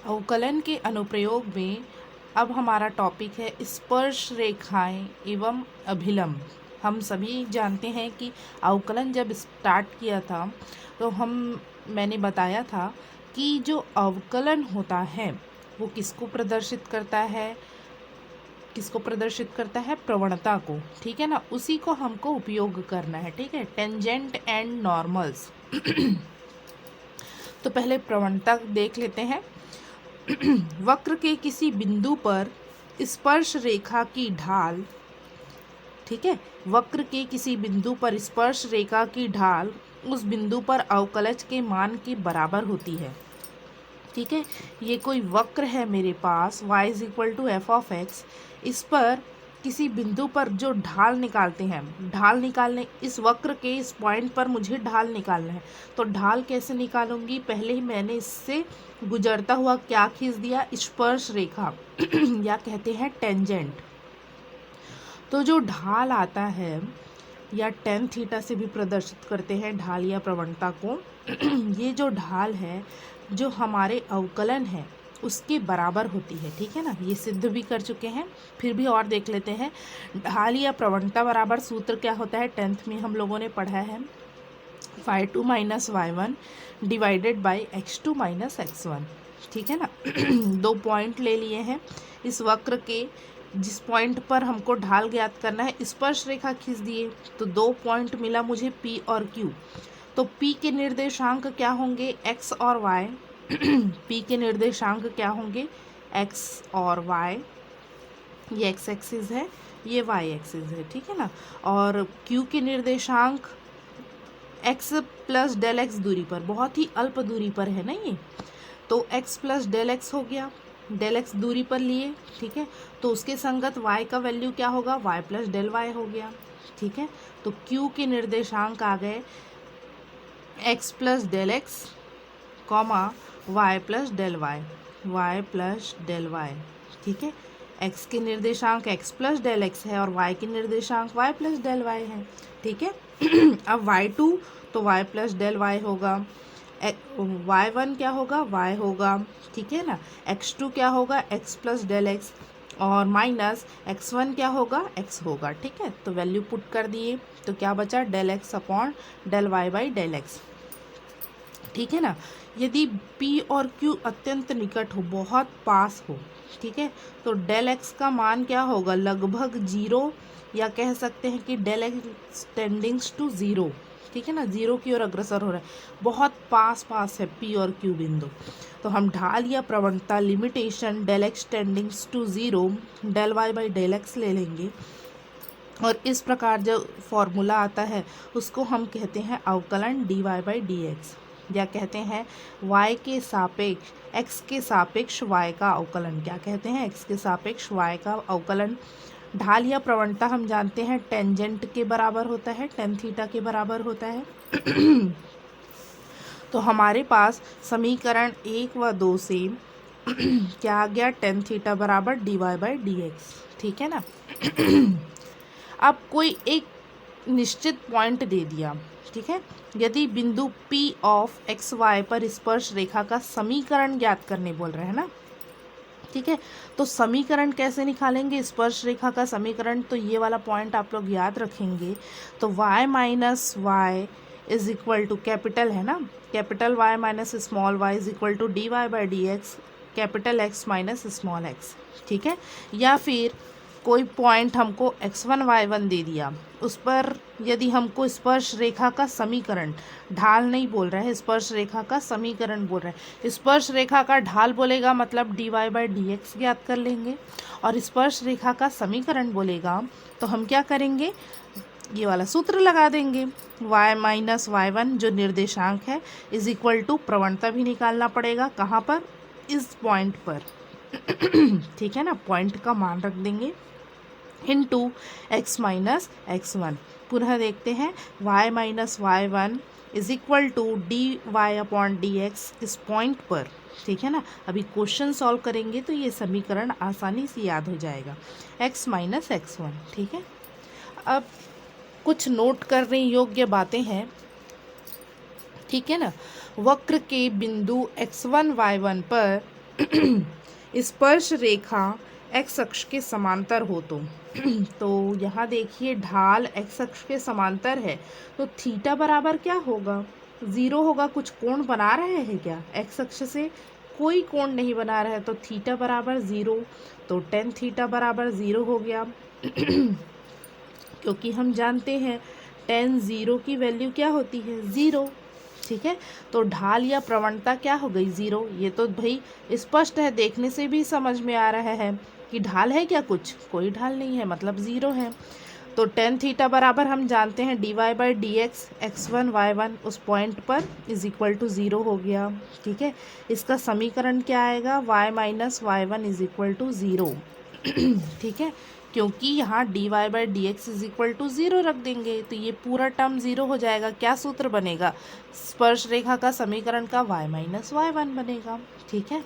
अवकलन के अनुप्रयोग में अब हमारा टॉपिक है स्पर्श रेखाएं एवं अभिलंब। हम सभी जानते हैं कि अवकलन जब स्टार्ट किया था तो मैंने बताया था कि जो अवकलन होता है वो किसको प्रदर्शित करता है, प्रवणता को। ठीक है ना, उसी को हमको उपयोग करना है। ठीक है, टेंजेंट एंड नॉर्मल्स। तो पहले प्रवणता देख लेते हैं। वक्र के किसी बिंदु पर स्पर्श रेखा की ढाल, ठीक है, वक्र के किसी बिंदु पर स्पर्श रेखा की ढाल उस बिंदु पर अवकलज के मान के बराबर होती है। ठीक है, ये कोई वक्र है मेरे पास y = f(x), इस पर किसी बिंदु पर जो ढाल निकालते हैं, ढाल निकालने इस वक्र के इस पॉइंट पर मुझे ढाल निकालना है। तो ढाल कैसे निकालूंगी? पहले ही मैंने इससे गुजरता हुआ क्या खींच दिया? स्पर्श रेखा या कहते हैं टेंजेंट। तो जो ढाल आता है या tan थीटा से भी प्रदर्शित करते हैं ढाल या प्रवणता को। ये जो ढाल है जो हमारे अवकलन है उसके बराबर होती है। ठीक है ना, ये सिद्ध भी कर चुके हैं, फिर भी और देख लेते हैं। ढाल या प्रवणता बराबर सूत्र क्या होता है? 10th में हम लोगों ने पढ़ा है, y2 - y1 divided by x2 - x1। ठीक है ना। दो पॉइंट ले लिए हैं इस वक्र के, जिस पॉइंट पर हमको ढाल ज्ञात करना है स्पर्श रेखा खींच दिए तो 2 पॉइंट मिला मुझे P और Q। तो P के निर्देशांक क्या होंगे? x और y। P के निर्देशांक क्या होंगे? x और y। ये x एक्सिस है, ये y एक्सिस है। ठीक है ना। और Q के निर्देशांक x प्लस डेल x दूरी पर, बहुत ही अल्प दूरी पर है ना ये, तो x प्लस डेल x हो गया, डेल x दूरी पर लिए। ठीक है, तो उसके संगत y का वैल्यू क्या होगा? y प्लस डेल y हो गया। ठीक है, तो Q के निर्देशांक आ गए x plus del x comma y plus del y, y plus del y। ठीक है, x के निर्देशांक x प्लस डेल x है और y के निर्देशांक y प्लस डेल y है। ठीक है। अब y2 तो y प्लस डेल y होगा, y1 क्या होगा? y होगा। ठीक है ना। x2 क्या होगा? x प्लस डेल x और माइनस x1 क्या होगा? x होगा। ठीक है, तो वैल्यू पुट कर दिए तो क्या बचा? Del x upon del y by del x। ठीक है ना। यदि P और Q अत्यंत निकट हो, बहुत पास हो, ठीक है, तो डेल x का मान क्या होगा? लगभग 0, या कह सकते हैं कि डेल x टेंडिंग्स टू 0। ठीक है ना, 0 की ओर अग्रसर हो रहा है, बहुत पास है P और Q बिंदु। तो हम ढाल या प्रवणता limitation del x tends to 0 del y by del x ले लेंगे और इस प्रकार जो फॉर्मूला आता है उसको हम कहते हैं अवकलन dy बाई dx, या कहते हैं y के सापेक्ष x के सापेक्ष y का अवकलन। क्या कहते हैं? x के सापेक्ष y का अवकलन। ढाल या प्रवणता हम जानते हैं टेंजेंट के बराबर होता है, tan थीटा के बराबर होता है। तो हमारे पास समीकरण 1 व 2 से क्या आ गया? tan थीटा बराबर dy बाई dx। ठीक है ना। अब कोई एक निश्चित पॉइंट दे दिया, ठीक है, यदि बिंदु P ऑफ एक्स वाई पर स्पर्श रेखा का समीकरण ज्ञात करने बोल रहे हैं ना। ठीक है, तो समीकरण कैसे निकालेंगे स्पर्श रेखा का समीकरण? तो ये वाला पॉइंट आप लोग याद रखेंगे। तो y minus Y is equal to, capital है ना, capital Y minus small y is equal to dy by D X, capital X minus small x। ठीक है, या फिर कोई पॉइंट हमको x1 y1 दे दिया, उस पर यदि हमको स्पर्श रेखा का समीकरण, ढाल नहीं बोल रहा है, स्पर्श रेखा का समीकरण बोल रहा है। स्पर्श रेखा का ढाल बोलेगा मतलब dy बाई डी एक्स ज्ञात कर लेंगे, और स्पर्श रेखा का समीकरण बोलेगा तो हम क्या करेंगे? ये वाला सूत्र लगा देंगे, y माइनस y1 जो निर्देशांक है इज इक्वल टू, प्रवणता भी निकालना पड़ेगा, कहाँ पर? इस पॉइंट पर। ठीक है ना, पॉइंट का मान रख देंगे इनटू x माइनस x1। पुनः देखते हैं, y minus y1 is equal to D Y upon D X इस पॉइंट पर। ठीक है ना, अभी क्वेश्चन सॉल्व करेंगे तो ये समीकरण आसानी से याद हो जाएगा, x माइनस x1। ठीक है, अब कुछ नोट करने योग्य बातें हैं। ठीक है ना, वक्र के बिंदु x1 y1 पर स्पर्श रेखा एक्स अक्ष के समांतर हो तो यहाँ देखिए ढाल एक्स अक्ष के समांतर है तो थीटा बराबर क्या होगा, 0 होगा। कुछ कोण बना रहे हैं क्या, एक्स अक्ष से कोई कोण नहीं बना रहा है तो थीटा बराबर 0, तो टेन थीटा बराबर 0 हो गया। क्योंकि हम जानते हैं टेन 0 की वैल्यू क्या होती है, 0। ठीक है, तो ढाल या प्रवणता क्या हो गई, 0। ये तो भाई स्पष्ट है, देखने से भी समझ में आ रहा है कि ढाल है क्या, कुछ कोई ढाल नहीं है, मतलब 0 है। तो टेन थीटा बराबर हम जानते हैं dy/dx x1 y1 उस पॉइंट पर इज इक्वल टू 0 हो गया। ठीक है, इसका समीकरण क्या आएगा, y minus y1 is equal to 0। ठीक है, क्योंकि यहाँ dy/dx इज इक्वल टू 0 रख देंगे तो ये पूरा टर्म 0 हो जाएगा। क्या सूत्र बनेगा, स्पर्श रेखा का समीकरण का y माइनस y1 बनेगा। ठीक है,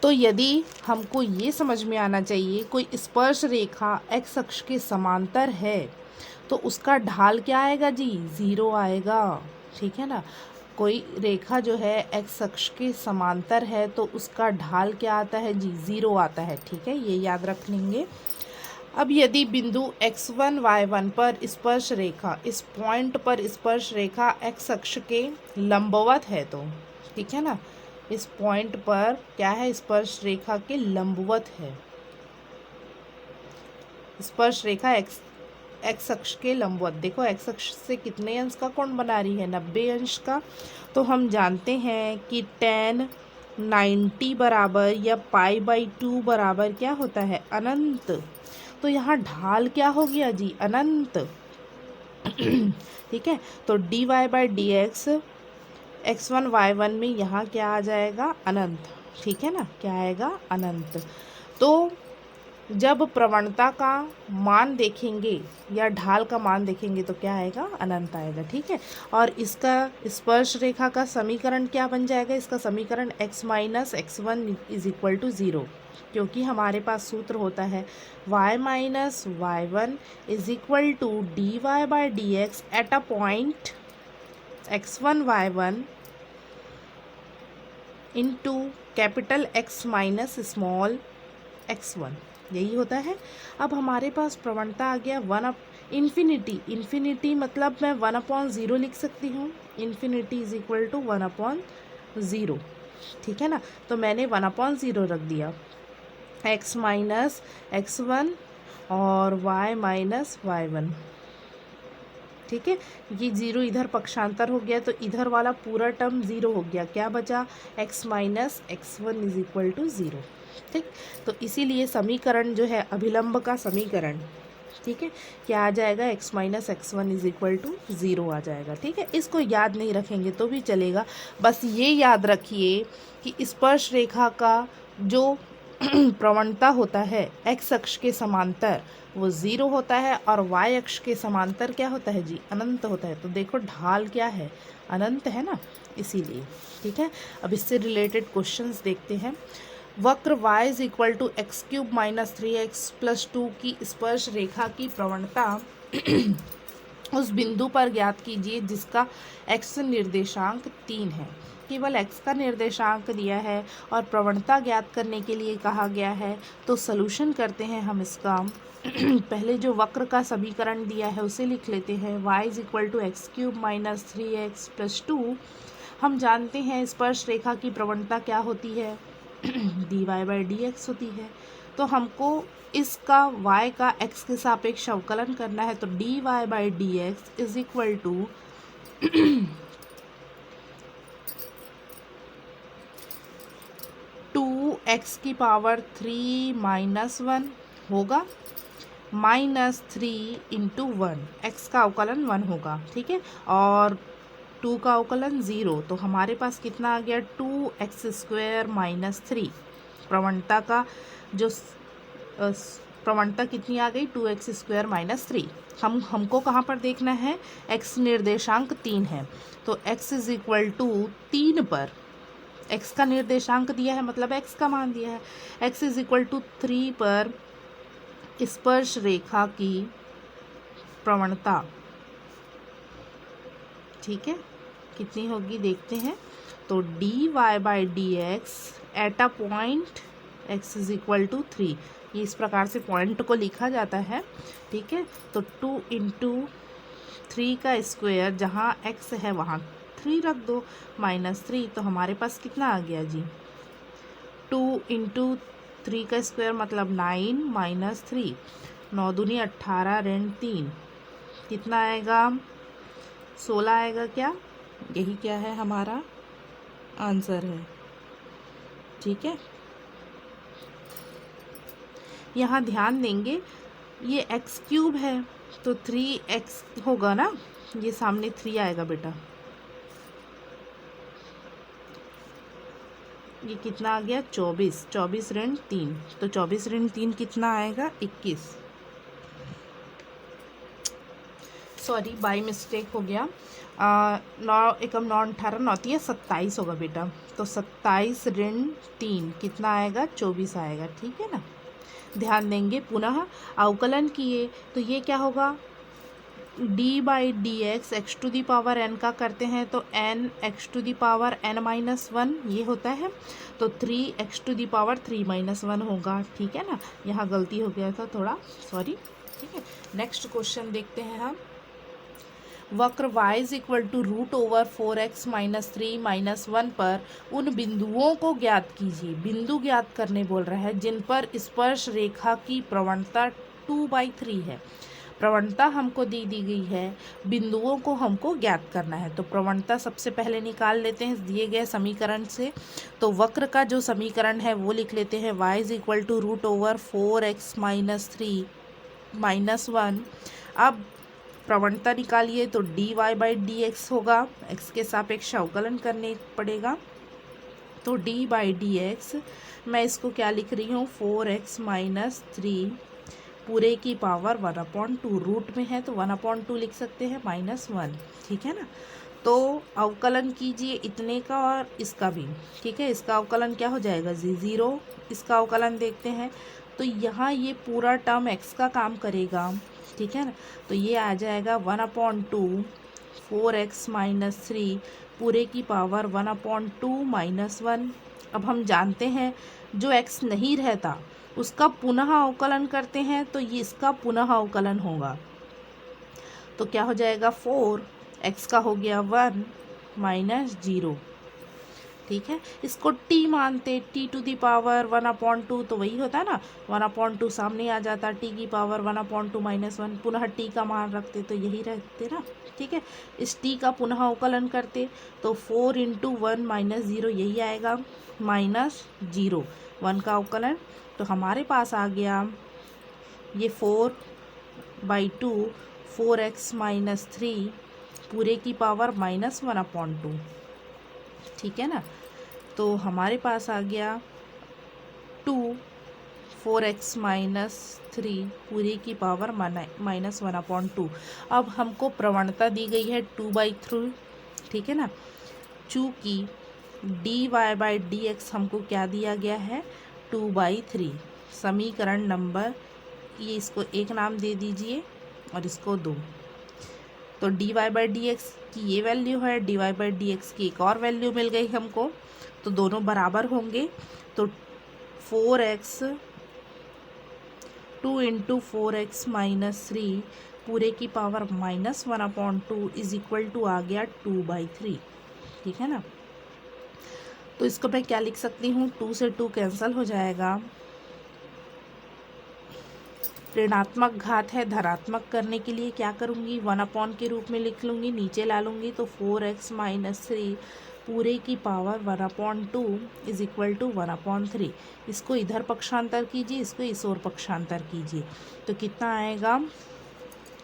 तो यदि हमको ये समझ में आना चाहिए कोई स्पर्श रेखा एक्स अक्ष के समांतर है तो उसका ढाल क्या आएगा जी, 0 आएगा। ठीक है ना, कोई रेखा जो है एक्स अक्ष के समांतर है तो उसका ढाल क्या आता है जी, 0 आता है। ठीक है, ये याद रख लेंगे। अब यदि बिंदु x1 y1 पर स्पर्श रेखा, इस पॉइंट पर स्पर्श रेखा एक्स अक्ष के लंबवत है तो, ठीक है ना, इस पॉइंट पर क्या है, स्पर्श रेखा के लंबवत है। स्पर्श रेखा एक्स अक्ष के लंबवत, देखो एक्स अक्ष से कितने अंश का कोण बना रही है, 90 अंश का। तो हम जानते हैं कि tan 90 बराबर या π/2 बराबर क्या होता है, अनंत। तो यहाँ ढाल क्या हो गया जी, अनंत। ठीक है, तो dy/dx x1 y1 में यहाँ क्या आ जाएगा, अनंत। ठीक है ना, क्या आएगा, अनंत। तो जब प्रवणता का मान देखेंगे या ढाल का मान देखेंगे तो क्या आएगा, अनंत आएगा। ठीक है, और इसका स्पर्श रेखा का समीकरण क्या बन जाएगा, इसका समीकरण x minus x1 is equal to 0, क्योंकि हमारे पास सूत्र होता है y minus y1 is equal to dy/dx at a point x1 y1 into capital X minus small x1, यही होता है। अब हमारे पास प्रवणता आ गया 1/इन्फिनिटी मतलब मैं 1/0 लिख सकती हूँ, इन्फिनिटी इज इक्वल टू 1/0। ठीक है ना, तो मैंने 1/0 रख दिया, x माइनस x1 और y माइनस y1। ठीक है, ये 0 इधर पक्षांतर हो गया तो इधर वाला पूरा टर्म 0 हो गया, क्या बचा, x minus x1 is equal to 0। ठीक, तो इसीलिए समीकरण जो है अभिलंब का समीकरण, ठीक है, क्या आ जाएगा, x minus x1 is equal to 0 आ जाएगा। ठीक है, इसको याद नहीं रखेंगे तो भी चलेगा, बस ये याद रखिए कि स्पर्श रेखा का जो प्रवणता होता है एक्स अक्ष के समांतर वो 0 होता है और y अक्ष के समांतर क्या होता है जी, अनंत होता है। तो देखो ढाल क्या है, अनंत है ना, इसीलिए। ठीक है, अब इससे रिलेटेड क्वेश्चंस देखते हैं। वक्र y is equal to x³ minus 3x plus 2 की स्पर्श रेखा की प्रवणता उस बिंदु पर ज्ञात कीजिए जिसका x निर्देशांक 3 है। केवल x का निर्देशांक दिया है और प्रवणता ज्ञात करने के लिए कहा गया है, तो सॉल्यूशन करते हैं हम इसका। पहले जो वक्र का समीकरण दिया है उसे लिख लेते हैं, y is equal to x³ minus 3x plus 2। हम जानते हैं स्पर्श रेखा की प्रवणता क्या होती है, dy/dx होती है। तो हमको इसका y का x के सापेक्ष अवकलन करना है, तो dy/dx is equal to 2x की पावर 3 माइनस 1 होगा, माइनस 3 इंटू 1, x का अवकलन 1 होगा। ठीक है, और 2 का अवकलन 0, तो हमारे पास कितना आ गया, 2x² माइनस 3। प्रवणता का जो प्रवणता कितनी आ गई, 2x² माइनस 3। हमको कहाँ पर देखना है, x निर्देशांक 3 है, तो x इज इक्वल टू 3 पर, x का निर्देशांक दिया है मतलब x का मान दिया है, x इज इक्वल टू 3 पर स्पर्श रेखा की प्रवणता, ठीक है, कितनी होगी देखते हैं। तो dy/dx at a point x is equal to 3। ये इस प्रकार से पॉइंट को लिखा जाता है, ठीक है। तो 2 इंटू 3 का स्क्वायर, जहाँ x है वहाँ 3 रख दो, -3, तो हमारे पास कितना आ गया जी, 2 इंटू 3 का स्क्वायर मतलब 9 -3, 9 दूनी 18 ऋण 3, कितना आएगा, 16 आएगा क्या, यही क्या है हमारा आंसर है, ठीक है। यहाँ ध्यान देंगे ये x क्यूब है तो 3x होगा ना, ये सामने 3 आएगा बेटा, ये कितना आ गया 24, 24 ऋण 3, तो 24 ऋण 3 कितना आएगा 21, सॉरी बाई मिस्टेक हो गया, 9 एकम 9 18 9 3 27 होगा बेटा, तो 27 ऋण 3 कितना आएगा 24 आएगा, ठीक है ना। ध्यान देंगे पुनः अवकलन किए तो ये क्या होगा, d/dx x to the power n का करते हैं तो n x to the power n-1 ये होता है, तो 3x टू दी पावर 3-1 होगा, ठीक है ना। यहाँ गलती हो गया था थोड़ा, सॉरी, ठीक है। नेक्स्ट क्वेश्चन देखते हैं हम। वक्र y is equal to √4x - 3-1 पर उन बिंदुओं को ज्ञात कीजिए, बिंदु ज्ञात करने बोल रहा है जिन पर स्पर्श रेखा की प्रवणता 2/3 है। प्रवणता हमको दी गई है, बिंदुओं को हमको ज्ञात करना है, तो प्रवणता सबसे पहले निकाल लेते हैं दिए गए समीकरण से। तो वक्र का जो समीकरण है वो लिख लेते हैं, y is equal to √4x - 3-1। अब प्रवणता निकालिए तो dy/dx होगा, x के सापेक्ष अवकलन करने पड़ेगा, तो dy/dx मैं इसको क्या लिख रही हूँ 4x - 3 पूरे की पावर 1/2, रूट में है तो 1/2 लिख सकते हैं -1, ठीक है ना। तो अवकलन कीजिए इतने का और इसका भी, ठीक है। इसका अवकलन क्या हो जाएगा जी 0, इसका अवकलन देखते हैं तो यहाँ ये पूरा टर्म x का काम करेगा, ठीक है ना। तो ये आ जाएगा 1/2 4x - 3 पूरे की पावर 1/2 -1। अब हम जानते हैं जो x नहीं रहता उसका पुनः अवकलन करते हैं तो ये इसका पुनः अवकलन होगा, तो क्या हो जाएगा 4x का हो गया 1 -0, ठीक है। इसको t मानते, t टू दी पावर 1/2 तो वही होता है ना, 1/2 सामने आ जाता, t की पावर 1/2 -1, पुनः t का मान रखते तो यही रहते ना, ठीक है। इस t का पुनः अवकलन करते तो 4 × 1 - 0 यही आएगा, -0, 1 का अवकलन, तो हमारे पास आ गया ये 4/2 4x - 3 पूरे की पावर -1/2, ठीक है ना। तो हमारे पास आ गया 2 4x - 3 पूरे की पावर -1/2। अब हमको प्रवणता दी गई है 2/3, ठीक है ना। चूँकि dy/dx हमको क्या दिया गया है 2/3, समीकरण नंबर, ये इसको 1 नाम दे दीजिए और इसको 2, तो dy/dx की ये वैल्यू है, dy/dx की एक और वैल्यू मिल गई हमको, तो दोनों बराबर होंगे, तो 4x 2 × 4x - 3 पूरे की पावर -1/2 इज इक्वल टू आ गया 2/3, ठीक है ना। तो इसको मैं क्या लिख सकती हूँ, 2 से 2 कैंसिल हो जाएगा, ऋणात्मक घात है, धनात्मक करने के लिए क्या करूँगी 1/, के रूप में लिख लूँगी, नीचे ला लूँगी, तो 4x - 3 पूरे की पावर 1/2 इज इक्वल टू 1/3। इसको इधर पक्षांतर कीजिए, इसको इस ओर पक्षांतर कीजिए, तो कितना आएगा,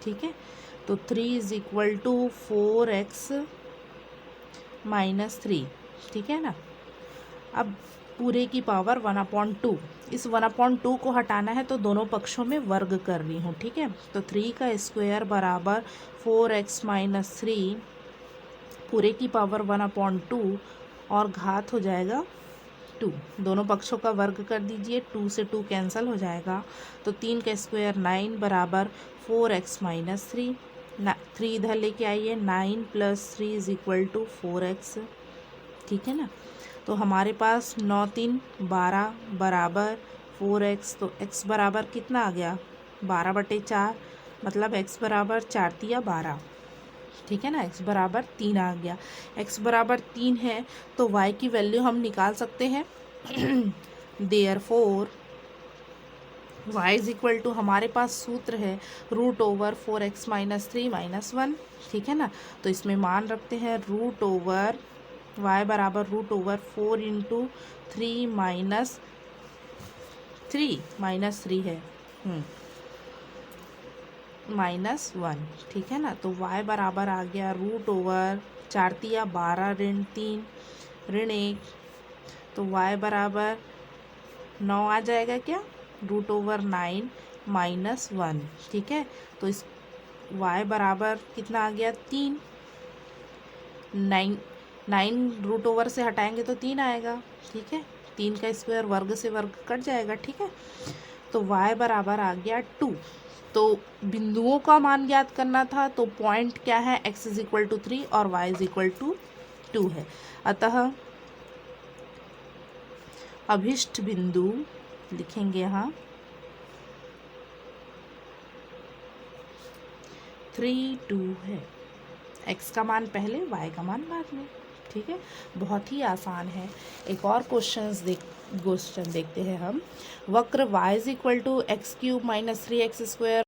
ठीक है। तो 3 इज इक्वल टू 4x - 3, ठीक है ना। अब पूरे की पावर 1/2, इस 1/2 को हटाना है तो दोनों पक्षों में वर्ग कर रही हूँ, ठीक है। तो 3 का स्क्वायर बराबर 4x - 3 पूरे की पावर 1/2 और घात हो जाएगा 2, दोनों पक्षों का वर्ग कर दीजिए, 2 से 2 कैंसिल हो जाएगा, तो 3 का स्क्वायर 9 बराबर 4x - 3, 3 इधर लेके आइए, 9 + 3 इज इक्वल टू 4x, ठीक है ना। तो हमारे पास 9 3 12 बराबर 4x, तो x बराबर कितना आ गया 12/4, मतलब x बराबर 4 तिया 12, ठीक है ना। x बराबर 3 आ गया। x बराबर 3 है तो y की वैल्यू हम निकाल सकते हैं। Therefore y is equal to, हमारे पास सूत्र है √4x - 3 - 1, ठीक है ना। तो इसमें मान रखते हैं y बराबर √4 × 3 - 3 है -1, ठीक है ना। तो y बराबर आ गया √4 तिया 12 ऋण 3 ऋण 1, तो y बराबर 9 आ जाएगा क्या, √9 - 1, ठीक है। तो इस y बराबर कितना आ गया 3, 9 √ओवर से हटाएंगे तो 3 आएगा, ठीक है। 3 का स्क्वायर वर्ग से वर्ग कट जाएगा, ठीक है। तो y बराबर आ गया 2। तो बिंदुओं का मान ज्ञात करना था, तो पॉइंट क्या है, x इज इक्वल टू 3 और y इज इक्वल टू 2 है। अतः अभिष्ट बिंदु लिखेंगे यहाँ 3 2 है। x का मान पहले, y का मान बाद में, ठीक है। बहुत ही आसान है। एक और क्वेश्चन देखते हैं हम। वक्र y is equal to x³ - 3x²